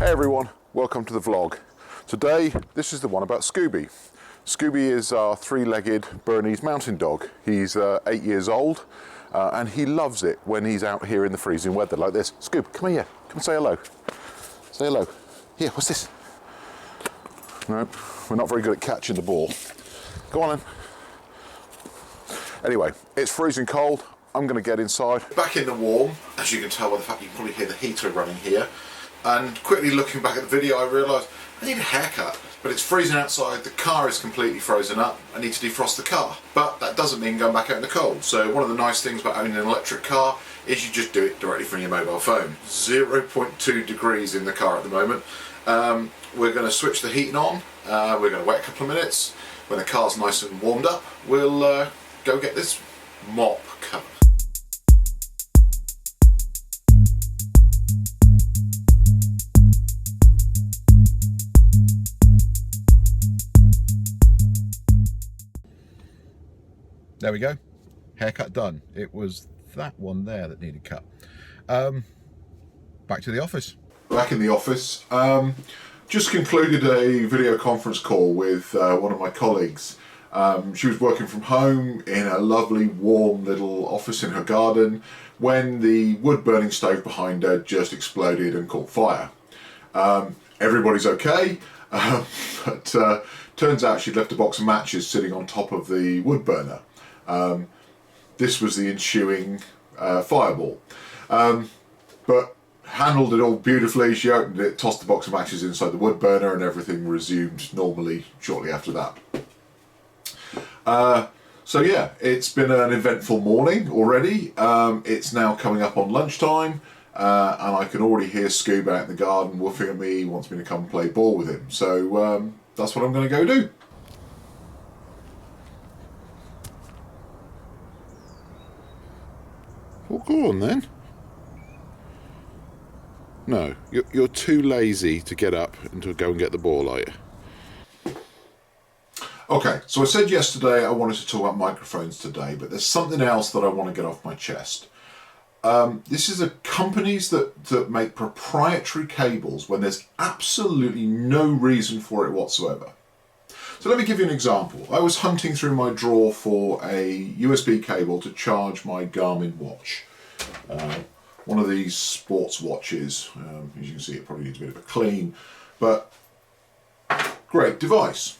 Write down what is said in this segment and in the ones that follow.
Hey everyone, welcome to the vlog. Today, this is the one about Scooby. Scooby is our three-legged Bernese mountain dog. He's 8 years old and he loves it when he's out here in the freezing weather like this. Scoob, come here, come and say hello. Say hello. Here, what's this? No, we're not very good at catching the ball. Go on then. Anyway, it's freezing cold. I'm going to get inside. Back in the warm, as you can tell by the fact you can probably hear the heater running here. And quickly looking back at the video, I realised I need a haircut, but it's freezing outside, the car is completely frozen up, I need to defrost the car. But that doesn't mean going back out in the cold. So one of the nice things about owning an electric car is you just do it directly from your mobile phone. 0.2 degrees in the car at the moment. We're going to switch the heating on, we're going to wait a couple of minutes. When the car's nice and warmed up, we'll go get this mop cut. There we go, haircut done. It was that one there that needed cut. Back to the office. Back in the office. Just concluded a video conference call with one of my colleagues. She was working from home in a lovely warm little office in her garden when the wood burning stove behind her just exploded and caught fire. Everybody's okay, but turns out she'd left a box of matches sitting on top of the wood burner. This was the ensuing fireball, but handled it all beautifully. She opened it, tossed the box of matches inside the wood burner, and everything resumed normally shortly after that. So yeah, it's been an eventful morning already. It's now coming up on lunchtime, and I can already hear Scooby out in the garden woofing at me. He wants me to come play ball with him, so that's what I'm going to go do. Well, go on then. No, you're too lazy to get up and to go and get the ball, are you? Okay, so I said yesterday I wanted to talk about microphones today, but there's something else that I want to get off my chest. This is companies that make proprietary cables when there's absolutely no reason for it whatsoever. So let me give you an example. I was hunting through my drawer for a USB cable to charge my Garmin watch. One of these sports watches. As you can see, it probably needs a bit of a clean, but great device.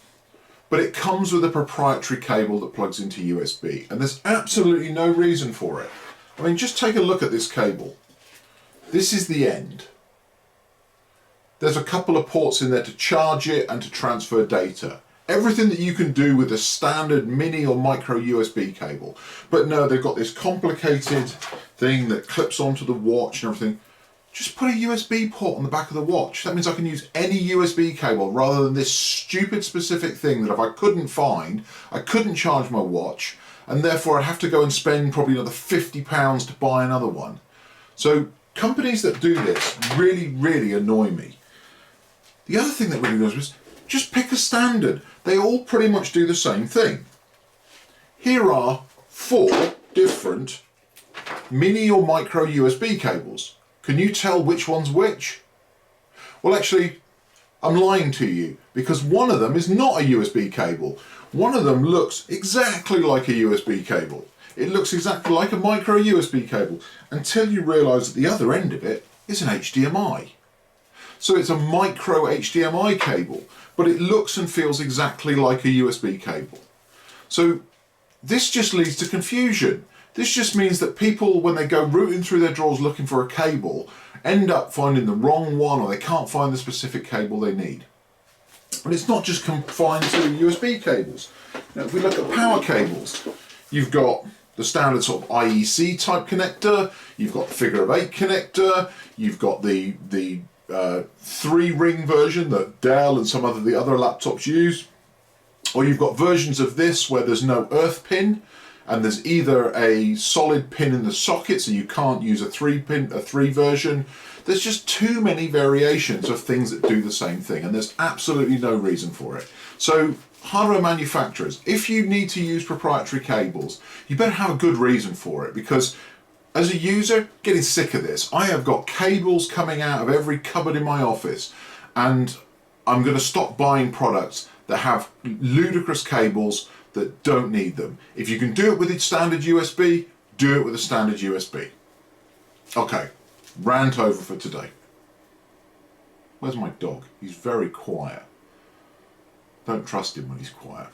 But it comes with a proprietary cable that plugs into USB, and there's absolutely no reason for it. I mean, just take a look at this cable. This is the end. There's a couple of ports in there to charge it and to transfer data. Everything that you can do with a standard mini or micro USB cable. But no, they've got this complicated thing that clips onto the watch and everything. Just put a USB port on the back of the watch. That means I can use any USB cable rather than this stupid specific thing that if I couldn't find, I couldn't charge my watch, and therefore I'd have to go and spend probably another £50 to buy another one. So companies that do this really, really annoy me. The other thing that really annoys me is just pick a standard. They all pretty much do the same thing. Here are 4 different mini or micro USB cables. Can you tell which one's which? Well, actually, I'm lying to you, because one of them is not a USB cable. One of them looks exactly like a USB cable. It looks exactly like a micro USB cable, until you realise that the other end of it is an HDMI. So it's a micro HDMI cable, but it looks and feels exactly like a USB cable. So this just leads to confusion. This just means that people, when they go rooting through their drawers looking for a cable, end up finding the wrong one, or they can't find the specific cable they need. And it's not just confined to USB cables. Now, if we look at power cables, you've got the standard sort of IEC type connector, you've got the figure of 8 connector, you've got the 3-ring version that Dell and some of the other laptops use, or you've got versions of this where there's no earth pin, and there's either a solid pin in the socket, so you can't use a 3 version. There's just too many variations of things that do the same thing, and there's absolutely no reason for it. So hardware manufacturers, if you need to use proprietary cables, you better have a good reason for it, because As a user, getting sick of this. I have got cables coming out of every cupboard in my office, and I'm going to stop buying products that have ludicrous cables that don't need them. If you can do it with a standard USB, do it with a standard USB. Okay, rant over for today. Where's my dog? He's very quiet. Don't trust him when he's quiet.